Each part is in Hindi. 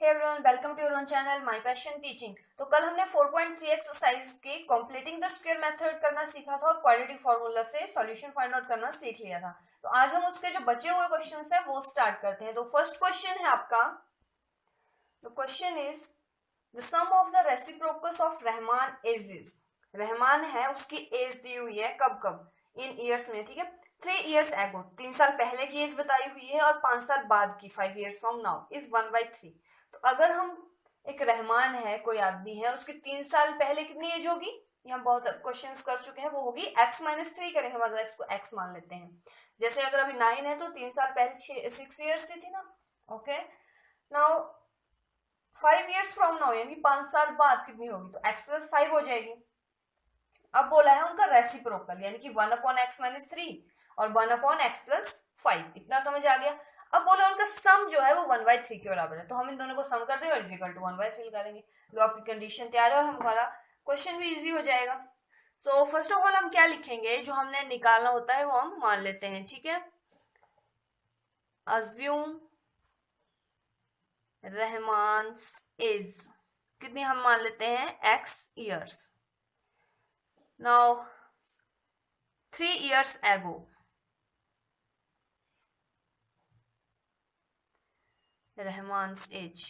Everyone, welcome to your own channel My Passion Teaching. तो कल हमने 4.3 एक्सरसाइज की कंप्लीटिंग द स्क्वायर मेथड करना सीखा था और क्वाड्रेटिक फार्मूला से सॉल्यूशन फाइंड आउट करना सीख लिया था। तो आज हम उसके जो बचे हुए क्वेश्चंस हैं वो स्टार्ट करते हैं। तो फर्स्ट क्वेश्चन है आपका, the question is the sum of the reciprocals of Rahman is. Rahman है, उसकी एज दी हुई है, कब कब, इन ईयर्स में, ठीक है। 3 years ago, 3 साल पहले की एज बताई हुई है, और 5 साल बाद की 5 years from now इज 1/3। तो अगर हम एक रहमान है, कोई आदमी है, उसकी 3 साल पहले कितनी एज होगी, यहाँ बहुत क्वेश्चंस कर चुके हैं, वो होगी x-3 करेंगे, मतलब x को x मान लेते हैं। जैसे अगर अभी 9 है तो 3 साल पहले 6 years से थी ना, okay. Now 5 years from now यानी 5 साल बाद कितनी होगी, तो x+5 हो जाएगी। अब बोला है उनका रेसिप्रोकल, यानी कि 1/x-3 और 1/x+5, इतना समझ आ गया। अब बोला उनका सम जो है वो 1/3 के बराबर है, तो हम इन दोनों को सम कर देंगे और इज इक्वल टू 1/3 निकालेंगे। लॉ की कंडीशन तैयार है और हमारा क्वेश्चन भी इजी हो जाएगा। सो फर्स्ट ऑफ ऑल हम क्या लिखेंगे, जो हमने निकालना होता है वो हम मान लेते हैं, ठीक है। अज्यूम रहमान्स एज कितनी हम मान लेते हैं, x years। Now 3 years ago Rahman's age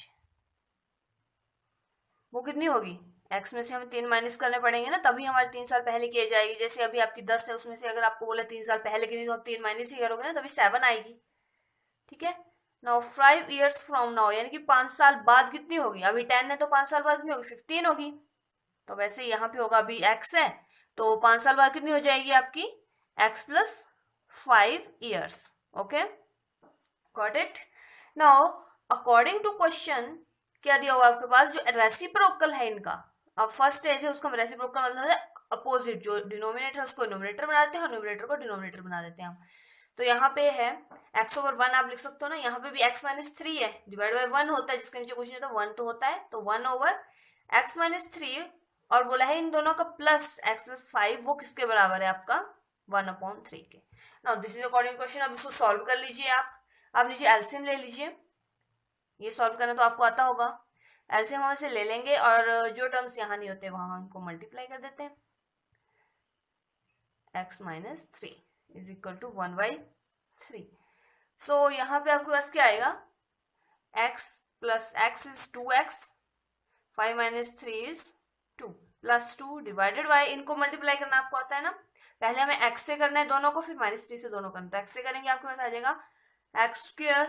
वो कितनी होगी, x में से हमें 3 माइनस करने पड़ेंगे ना, तभी हमारी 3 साल पहले की एज आएगी। जैसे अभी आपकी 10 है, उसमें से अगर आपको बोला 3 साल पहले की, तो आप 3 माइनस ही करोगे ना, तभी 7 आएगी, ठीक है। नाउ 5 years फ्रॉम नाउ यानी कि 5 साल बाद कितनी होगी, अभी 10 है तो 5 साल बाद कितनी होगी, 15 होगी। तो वैसे यहाँ पे होगा, अभी x है तो 5 साल बाद कितनी हो जाएगी आपकी, x+5 years, okay, got it. Now according to question क्या दिया हुआ आपके पास, जो रेसिप्रोकल है इनका, अब फर्स्ट एज है उसका रेसिप्रोकल मतलब है अपोजिट, जो डिनोमिनेटर है उसको न्यूमरेटर बना देते हैं और न्यूमरेटर को डिनोमिनेटर बना देते हैं हम। तो यहाँ पे है x/1 आप लिख सकते हो ना, यहाँ पे भी x-3 है, डिवाइड बाय 1 होता है, जिसके नीचे कुछ नहीं होता, 1 तो होता है, तो 1/x-3, और बोला है इन दोनों का प्लस x+5 वो किसके बराबर है आपका, 1/3 के। Now this is according question. अब इसको सॉल्व कर लीजिए आप लीजिए एलसीएम ले लीजिए, ये सॉल्व करना तो आपको आता होगा। एलसीएम हम इसे ले लेंगे और जो टर्म्स यहाँ नहीं होते वहां हम इनको मल्टीप्लाई कर देते हैं। x-3 is equal to 1/3। सो यहाँ पे आपके पास क्या आएगा, x is 2x, 5 - 3 is 2, +2 divided by, इनको मल्टीप्लाई करना आपको आता है ना, पहले हमें x से करना है दोनों को, फिर -3 से दोनों करना, तो x से करेंगे आपके पास आ जाएगा x²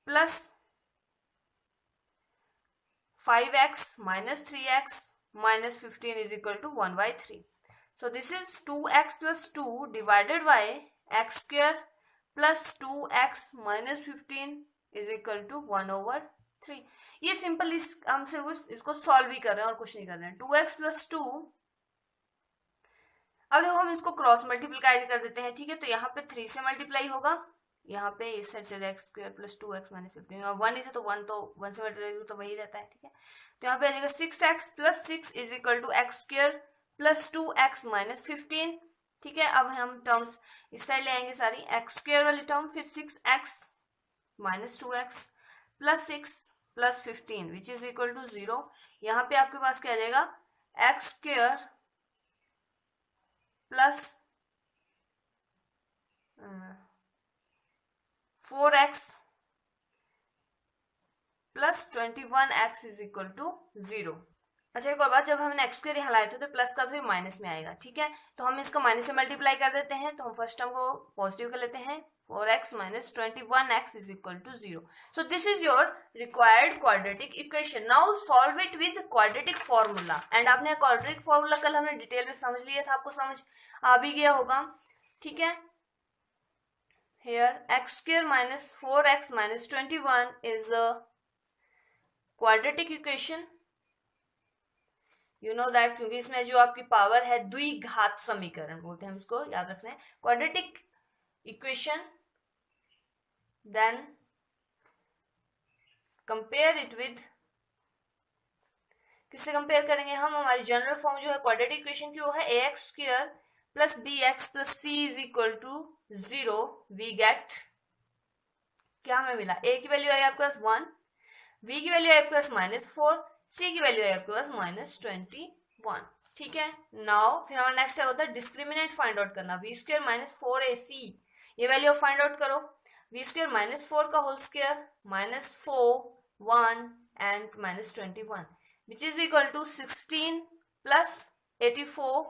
plus 5x - 3x - 15 is equal to 1/3। So this is 2x plus 2 divided by x² plus 2x minus 15 is equal to 1/3। ये सिंपल, हम सिर्फ इसको सॉल्व ही कर रहे हैं और कुछ नहीं कर रहे हैं। 2x plus 2, अब देखो हम इसको क्रॉस मल्टीप्लाई कर देते हैं, ठीक है। तो यहाँ पे 3 से मल्टीप्लाई होगा, यहाँ पे इस साइड चले x² plus 2x minus 15, और 1 ही था तो 1 से मल्टीप्लाई तो वही रहता है, ठीक है। तो यहाँ पे आ जाएगा 6x plus 6 is equal to x² plus 2x - 15, ठीक है। अब हम टर्म्स इस साइड ले आएंगे सारी, x² वाली टर्म, फिर 6x - 2x plus 6 plus 15 which is equal to 0। यहाँ पे आपके पास क्या आ जाएगा, x² plus 4x plus 21x is equal to 0। अच्छा एक और बात, जब हमने x² यहाँ लाए थे तो प्लस का तो माइनस में आएगा, ठीक है। तो हम इसको माइनस से मल्टीप्लाई कर देते हैं, तो हम फर्स्ट टर्म को पॉजिटिव कर लेते हैं, 4x - 21x is equal to 0। So this is your required quadratic equation. Now solve it with quadratic formula. And आपने क्वाड्रेटिक फॉर्मूला कल हमने डिटेल में समझ लिया था, आपको समझ आ भी गया होगा, ठीक है। Here x² - 4x - 21 is a quadratic equation, you know that, क्योंकि इसमें जो आपकी पावर है द्विघात समीकरण बोलते हैं हम इसको, याद रखना है, quadratic equation. Then compare it with, किससे कंपेयर करेंगे हम, हमारी जनरल फॉर्म जो है क्वाड्रेटिक इक्वेशन की वो है ax² plus bx plus c is equal to 0। We get, क्या हमें मिला, a की वैल्यू आई आपके पास 1, v की वैल्यू है आपके पास -4, c की वैल्यू है आपके पास -21। ठीक है, नाउ फिर हमारा नेक्स्ट होता है डिस्क्रिमिनेंट फाइंड आउट करना। v स्क्वायर -4ac ये वैल्यू फाइंड आउट करो। v स्क्वायर -4 का whole square -4, 1 and -21 which is equal to 16 plus 84।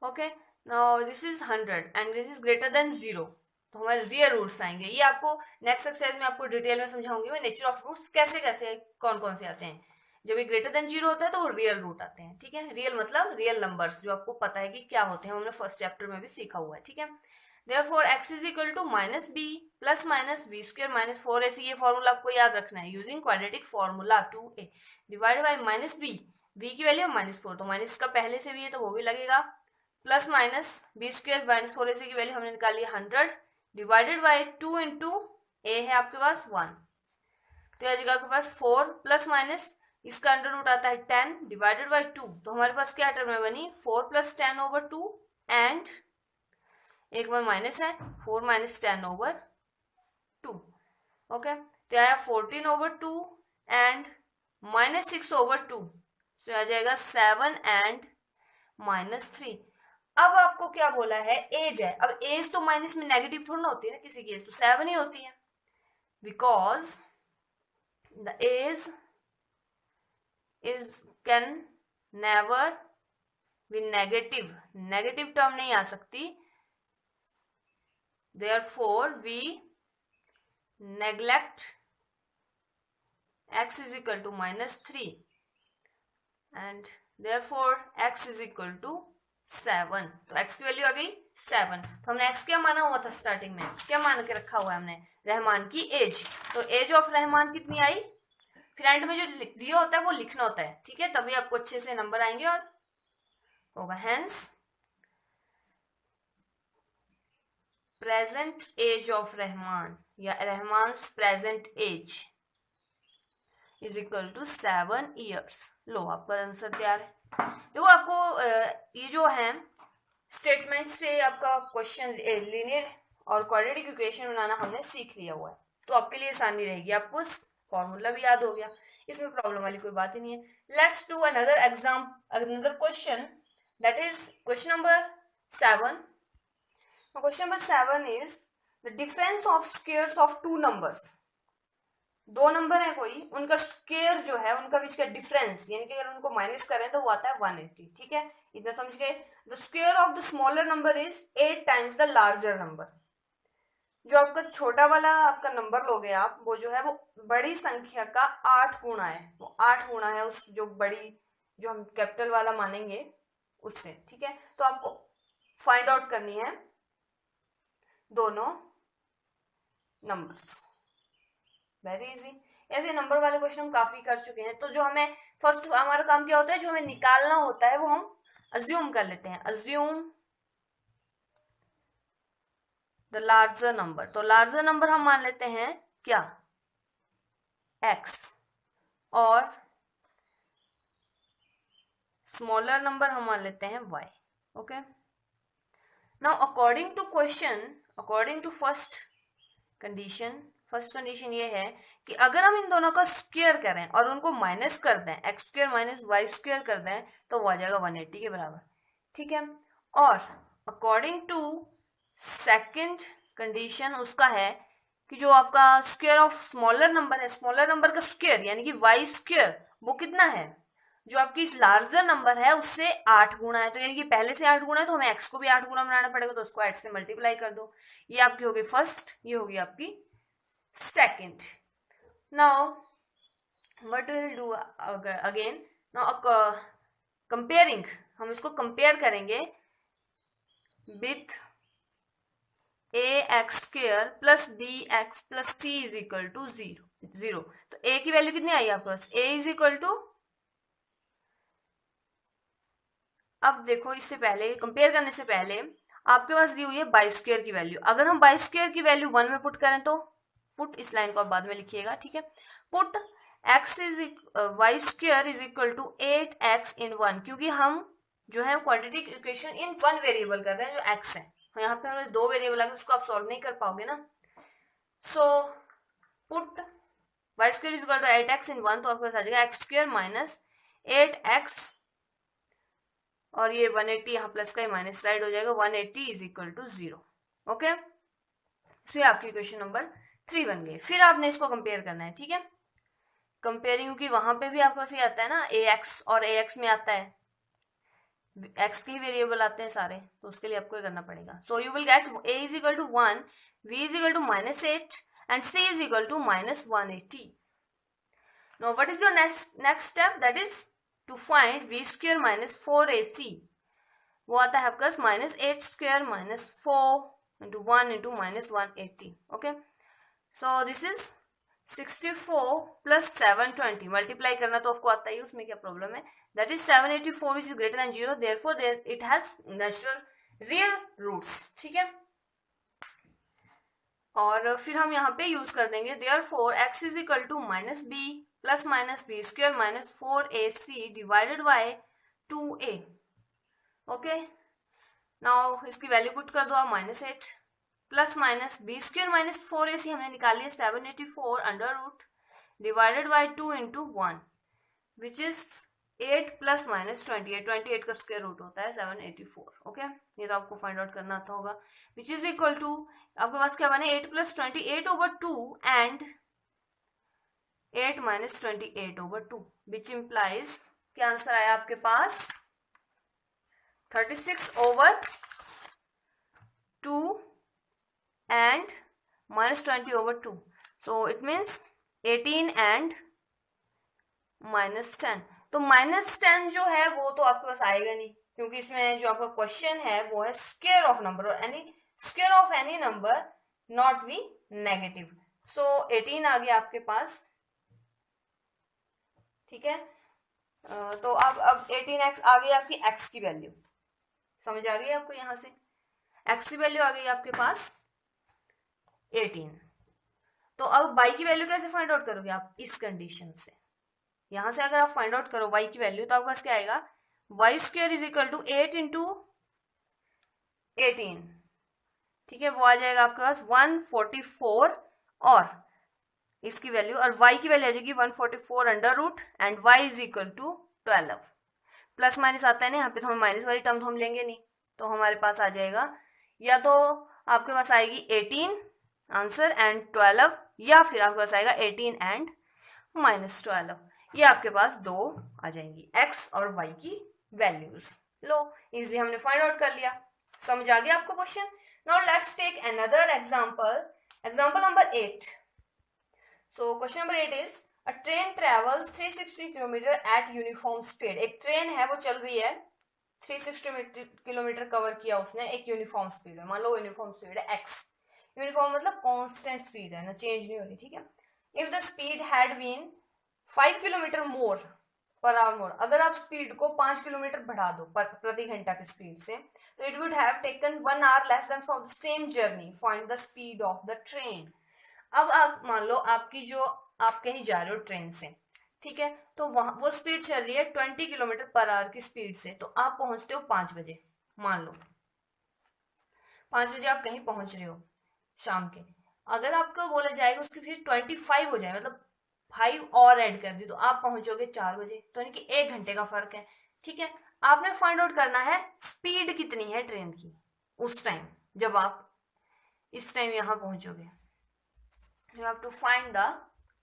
Okay, now this is 100 and this is greater than 0, तो हमारे रियल रूट्स आएंगे। ये आपको नेक्स्ट एक्सरसाइज में आपको डिटेल में समझाऊंगी मैं, नेचर ऑफ रूट्स कैसे कैसे कौन कौन से आते हैं। जब ये ग्रेटर देन 0 होता है तो वो रियल रूट आते हैं। ठीक है, रियल मतलब रियल नंबर्स, जो आपको पता है कि क्या होते हैं, हमने फर्स्ट चैप्टर में भी सीखा हुआ है। ठीक है, therefore x is equal to -b plus minus v square minus 4ac, ये फॉर्मूला आपको याद रखना है। Using quadratic formula 2a divide by -b, v की वैल्यू -4 तो माइनस का पहले से भी है तो वो भी लगेगा, plus minus b square minus 4ac की वैल्यू हमने निकाली 100 डिवाइडेड बाय 2 इंटू a है आपके पास 1, तो यह जगह आपके पास 4 प्लस माइनस इसका अंडर रूट आता है 10 डिवाइडेड बाय 2, तो हमारे पास क्या टर्म में बनी 4 प्लस 10 ओवर 2 एंड एक बार माइनस है 4 माइनस 10 ओवर 2। ओके, तो आया 14 ओवर 2 एंड -6 ओवर 2, तो आ जाएगा 7 एंड -3। अब आपको क्या बोला है, एज है। अब एज तो माइनस में नेगेटिव थोड़ी ना होती है ना, किसी की एज तो 7 ही होती है, because the age is can never be negative, negative term नहीं आ सकती। Therefore, we neglect x is equal to -3 and therefore x is equal to 7। तो x की वैल्यू आ गई 7। तो हमने x क्या माना हुआ था स्टार्टिंग में, क्या मान के रखा हुआ है हमने, रहमान की एज। तो एज ऑफ रहमान कितनी आई, फिर एंड में जो दिया होता है वो लिखना होता है। ठीक है, तभी आपको अच्छे से नंबर आएंगे और होगा। Hence present age of Rahman या Rahman's present age is equal to 7 years. लो आपका आंसर तैयार है। देखो आपको ये जो है स्टेटमेंट से आपका क्वेश्चन लीनियर और क्वाड्रेटिक इक्वेशन बनाना हमने सीख लिया हुआ है, तो आपके लिए आसानी रहेगी, आपको फॉर्मूला भी याद हो गया, इसमें प्रॉब्लम वाली कोई बात ही नहीं है। Let's do another question, that is question number 7। Question number 7 is the difference of squares of two numbers। दो नंबर है कोई, उनका स्क्वायर जो है उनका बीच का डिफरेंस, यानी कि अगर उनको माइनस करें तो वो आता है 180। ठीक है, इतना समझ गए। The square of the smaller number is 8 times the larger number. जो आपका छोटा वाला आपका नंबर लोगे आप, वो जो है वो बड़ी संख्या का 8 गुना है, वो 8 गुना है उस जो बड़ी, जो हम कैपिटल वाला मानेंगे उससे। ठीक है, तो आपको फाइंड आउट करनी है दोनों नंबर्स, वेरी इजी। ऐसे नंबर वाले क्वेश्चन हम काफी कर चुके हैं। तो जो हमें फर्स्ट हमारा काम क्या होता है, जो हमें निकालना होता है वो हम अज्यूम कर लेते हैं। अज्यूम द लार्जर नंबर, तो लार्जर नंबर हम मान लेते हैं क्या, x, और स्मॉलर नंबर हम मान लेते हैं y। Okay, now according to question, according to first condition ये है कि अगर हम इन दोनों का स्क्वायर करें और उनको माइनस कर दें, x square minus y square कर दें, तो वो आ जाएगा 180 के बराबर। ठीक है, और अकॉर्डिंग टू सेकंड कंडीशन उसका है कि जो आपका स्क्वायर ऑफ स्मॉलर नंबर है, स्मॉलर नंबर का स्क्वायर यानी कि वाई स्क्वायर वो कितना है, जो आपकी लार्जर नंबर है उससे 8 गुना है। तो यानी कि पहले से 8 गुना है तो हमें x को भी 8 गुना बनाना पड़ेगा, तो उसको 8 से मल्टीप्लाई कर दो। ये आपकी होगी फर्स्ट, ये होगी आपकी second. Now what will do again, now comparing, हम इसको कंपेयर करेंगे with ax² plus bx plus c is equal to 0। तो a की वैल्यू कितनी आई आपके पास, a इज इक्वल टू, अब देखो इससे पहले कंपेयर करने से पहले आपके पास दी हुई है बाई स्क्वायर की वैल्यू। अगर हम बाई स्क्वायर की वैल्यू 1 में पुट करें तो पुट, इस लाइन को आप बाद में लिखिएगा। ठीक है, put x is y square is equal to 8x in 1, क्योंकि हम जो है क्वाड्रेटिक इक्वेशन इन 1 वेरिएबल कर रहे हैं जो x है। यहाँ पे हमारे 2 वेरिएबल आ गए, उसको आप सॉल्व नहीं कर पाओगे ना। So put y square is equal to 8x in 1, तो आपके पास आ जाएगा x स्क्वायर माइनस 8x, और ये 180 यहाँ प्लस का ही माइनस साइड हो जाएगा, 180 इज इक्वल टू 0। ओके, तो ये आपकी क्वेश्चन नंबर 3 बन गई। फिर आपने इसको कंपेयर करना है, ठीक है, कंपेयरिंग की वहां पे भी आपको ऐसे आता है ना, ax और ax में आता है, x के ही वेरिएबल आते हैं सारे, तो उसके लिए आपको ये करना पड़ेगा। So you will get a is equal to 1, v is equal to -8 and c is equal to -180। Now what is your next step, that is to find v square minus 4ac। वो आता है आपका -8 square minus 4 into 1 into -180। Okay, so this is 64 plus 720, multiply करना तो आपको आता ही, उसमें क्या प्रॉब्लम है, that is 784 which is greater than 0, therefore there it has natural real roots. ठीक है, और फिर हम यहाँ पे यूज कर देंगे therefore x is equal to -b plus minus b square minus 4ac divided by 2a। Okay, now इसकी वैल्यू पुट कर दो आप, -8 plus minus b square minus 4ac हमने निकाली है 784 under root divided by 2 into 1 which is 8 plus minus 28 का स्क्वायर रूट होता है 784। ओके, ये तो आपको फाइंड आउट करना आता होगा, विच इज इक्वल टू आपके पास क्या बने 8 plus 28 over 2 and 8 minus 28 over 2 which implies, क्या आंसर आया आपके पास 36 over 2 and -20 over 2, so it means 18 and -10। तो -10 जो है वो तो आपके पास आएगा नहीं, क्योंकि इसमें जो आपका क्वेश्चन है वो है स्क्वायर ऑफ नंबर, और any square of any number not be negative. So 18 आ गया आपके पास, ठीक है, तो अब 18x आ गई आपकी x की वैल्यू, समझ आ गई आपको, यहां से x की वैल्यू आ गई आपके पास 18। तो अब y की वैल्यू कैसे फाइंड आउट करोगे आप, इस कंडीशन से, यहां से अगर आप फाइंड आउट करो y की वैल्यू, तो आपके पास क्या आएगा, y square is equal to 8 into 18, ठीक है, वो आ जाएगा आपके पास 144, और इसकी वैल्यू, और y की वैल्यू आ जाएगी 144 under root and y is equal to 12। Plus minus आता है ना यहाँ पे, तो हम माइनस वाली टर्म तो हम लेंगे नहीं, तो हमारे पास आ जाएगा या तो आपके पास आएगी 18 आंसर एंड 12, या फिर आपके पास आएगा 18 एंड -12, ये आपके पास दो आ जाएंगी x और y की वैल्यूज। लो, इजिली हमने फाइंड आउट कर लिया, समझ आ गया आपको question. Now let's take another example, example number 8। So question number 8 is a train travels 360 kilometre at uniform speed. एक ट्रेन है वो चल रही है, 360 किलोमीटर कवर किया उसने एक यूनिफॉर्म स्पीड में, मान लो यूनिफॉर्म स्पीड है x, यूनिफॉर्म मतलब कांस्टेंट स्पीड है ना, चेंज नहीं हो रही, ठीक है। If the speed had been 5 kilometre more per hour मोर, अगर आप स्पीड को 5 किलोमीटर बढ़ा दो प्रति घंटा की स्पीड से, तो it would have taken 1 our less than for the same journey, find the speed of the train. अब आप मान लो आपकी जो आप कहीं जा रहे हो ट्रेन से, ठीक है, तो वहां वो स्पीड चल रही है 20 किलोमीटर पर आवर की स्पीड से, तो आप पहुंचते हो 5 बजे, मान लो 5 बजे आप कहीं पहुंच रहे हो शाम के, अगर आपको बोला जाएगा उसकी फिर 25 हो जाए, मतलब 5 और ऐड कर दी, तो आप पहुंचोगे 4 बजे, तो यानी कि 1 घंटे का फर्क है, ठीक है। आपने फाइंड आउट करना है स्पीड कितनी है ट्रेन की उस टाइम, जब आप इस टाइम यहां पहुंचोगे, you have to find the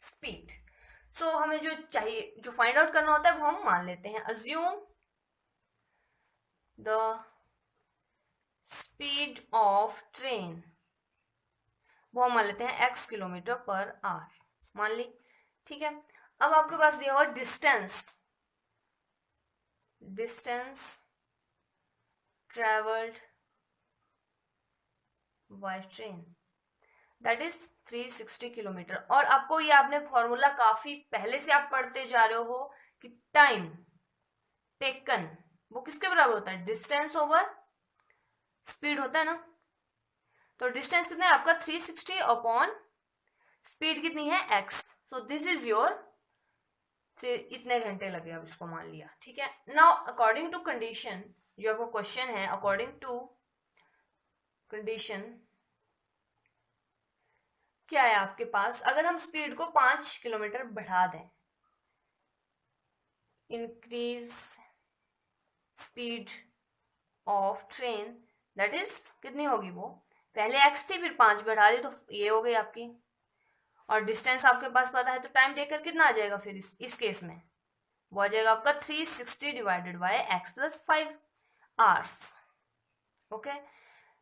speed. So हमें जो चाहिए, जो फाइंड आउट करना होता है वो हम मान लेते हैं, assume the speed of train, वो हम मान लेते हैं x किलोमीटर पर आवर, मान ली, ठीक है। अब आपके पास दिया हुआ distance travelled by train, that is 360 kilometre, और आपको ये आपने फॉर्मूला काफी पहले से आप पढ़ते जा रहे हो कि टाइम टेकन वो किसके बराबर होता है, डिस्टेंस ओवर स्पीड होता है ना, तो डिस्टेंस कितना है आपका 360 अपॉन स्पीड कितनी है x, so this is your, इतने घंटे लगे, अब इसको मान लिया, ठीक है। नाउ अकॉर्डिंग टू कंडीशन, जो आपको क्वेश्चन है, अकॉर्डिंग टू कंडीशन क्या है आपके पास, अगर हम स्पीड को 5 किलोमीटर बढ़ा दें, increase speed of train, that is कितनी होगी वो, पहले x थी फिर 5 बढ़ा दी तो ये हो गई आपकी, और डिस्टेंस आपके पास पता है तो टाइम टेकर कितना आ जाएगा फिर इस केस में, वो आ जाएगा आपका 360 divided by x plus 5 hours. Okay,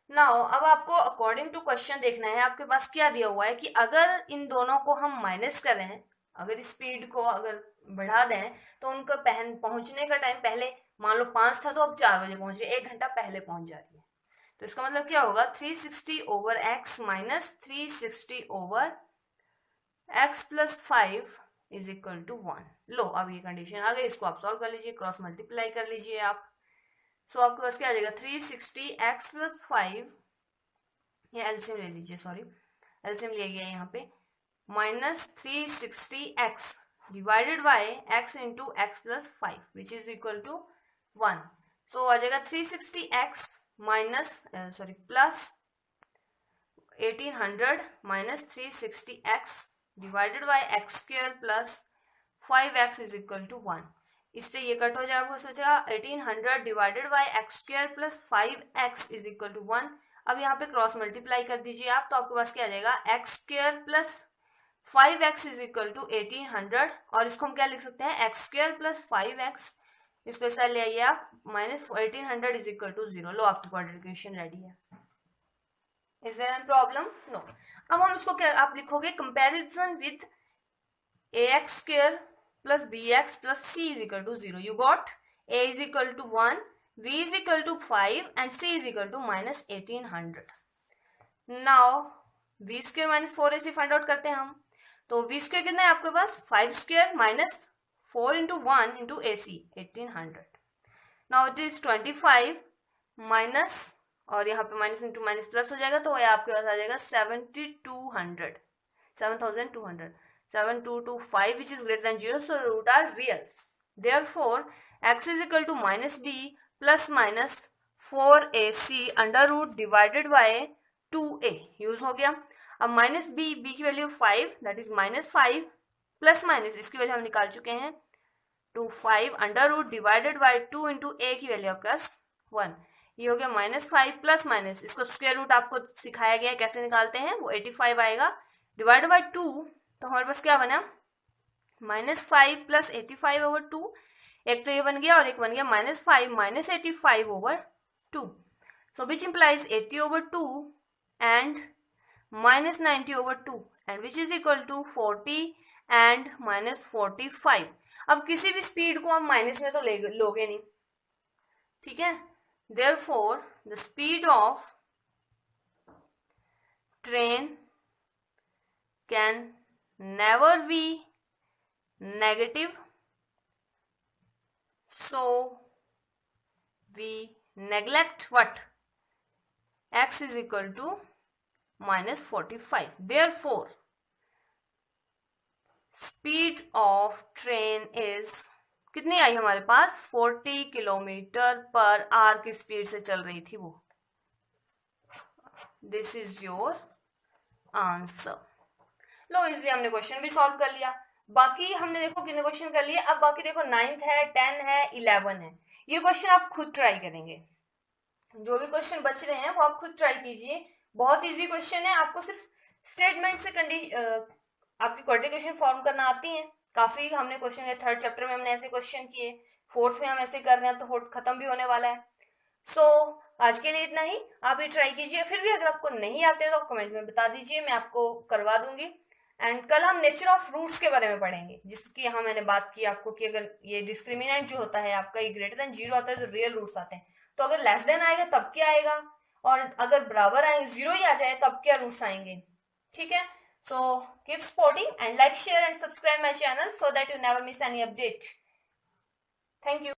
now अब आपको अकॉर्डिंग टू क्वेश्चन देखना है आपके पास क्या दिया हुआ है कि अगर इन दोनों को हम माइनस करें, अगर स्पीड को अगर बढ़ा दें तो उनका पहुंचने का टाइम, पहले मान लो 5 था तो अब 4 बजे पहुंच रही है, 1 घंटा पहले पहुंच जा रही है, तो इसका मतलब क्या होगा 360 over x minus 360 over x plus 5 is equal to 1। लो अब ये कंडीशन आ गई, इसको आप सॉल्व कर लीजिए, क्रॉस मल्टीप्लाई कर लीजिए आप, सो आपके पास क्या आ जाएगा 360 x प्लस 5, ये एलसीएम ले लीजिए, सॉरी एलसीएम लिया गया यहाँ पे, minus 360 x divided by x into x plus 5 which is equal to 1। So आ जाएगा 360 x minus sorry plus 1800 minus 360 x divided by x square plus 5x is equal to 1। इससे ये कट हो जाएगा, आपको सोचा 1800 divided by x square plus 5x is equal to 1। अब यहाँ पे क्रॉस मल्टीप्लाई कर दीजिए आप, तो आपके पास क्या आ जाएगा x square plus 5x is equal to 1800, और इसको हम क्या लिख सकते हैं एक्स स्क्वायर प्लस 5x, इसको ऐसा ले आइए आप, माइनस 1800 इज इक्वल टू 0। लो आपकी क्वाड्रेटिक इक्वेशन रेडी है। Is there any problem? No. अब हम इसको क्या आप लिखोगे, comparison with ax square plus bx plus c is equal to 0. You got a is equal to 1, b is equal to 5 and c is equal to minus 1800. Now v square minus 4ac find out करते हैं हम, तो v square कितना है आपके पास 5 square minus 4 into 1 into ac 1800. Now it is 25 minus, और यहाँ पे माइनस इंटू माइनस प्लस हो जाएगा, तो आपके पास आ जाएगा 7200 7225 which is greater than 0, so root are reals. Therefore x is equal to minus b plus minus 4ac under root divided by 2a use हो गया। अब माइनस b की value 5 that is minus 5 plus minus इसकी वैल्यू हम निकाल चुके हैं 2 5 under root divided by 2 into a की वैल्यू आपका 1, ये हो गया माइनस 5 प्लस माइनस, इसको स्क्वायर रूट आपको सिखाया गया कैसे निकालते हैं, वो 85 आएगा डिवाइडेड बाय 2, तो हमारे पास क्या बना माइनस 5 प्लस 85 ओवर 2, एक तो ये बन गया और एक बन गया minus 5 minus 85 over 2, so which implies 80 over 2 and minus 90 over 2 and which is equal to 40 and minus 45। अब किसी भी स्पीड को हम माइनस में तो लोगे नहीं, ठीक है, therefore the speed of train can never be negative, so we neglect what x is equal to minus 45. Therefore speed of train is कितनी आई हमारे पास 40 किलोमीटर पर आवर की स्पीड से चल रही थी वो। This is your answer. लो इसलिए हमने क्वेश्चन भी सॉल्व कर लिया, बाकी हमने देखो कितने क्वेश्चन कर लिए। अब बाकी देखो 9th है, 10 है, 11 है, ये क्वेश्चन आप खुद ट्राई करेंगे, जो भी क्वेश्चन बच रहे हैं वो आप खुद ट्राई कीजिए, बहुत इजी क्वेश्चन है, आपको सिर्फ स्टेटमेंट से आपकी क्वाड्रेटिक इक्वेशन फॉर्म करना आती है, काफी हमने क्वेश्चन 3rd चैप्टर में हमने ऐसे क्वेश्चन किए, 4th में हम ऐसे कर रहे हैं, तो 4th खत्म भी होने वाला है। सो आज के लिए इतना ही, आप ये ट्राई कीजिए, फिर भी अगर आपको नहीं आते तो आप कमेंट में बता दीजिए, मैं आपको करवा दूंगी। एंड कल हम नेचर ऑफ रूट्स के बारे में पढ़ेंगे, जिसकी यहाँ मैंने बात की आपको कि अगर ये डिस्क्रिमिनेंट जो होता है आपका ये ग्रेटर देन 0 आता है तो रियल रूट्स आते हैं, तो अगर लेस देन आएगा तब क्या आएगा, और अगर बराबर आएंगे 0 ही आ जाए तब क्या रूट्स आएंगे, ठीक है। So keep supporting and like share and subscribe my channel so that you never miss any update. Thank you.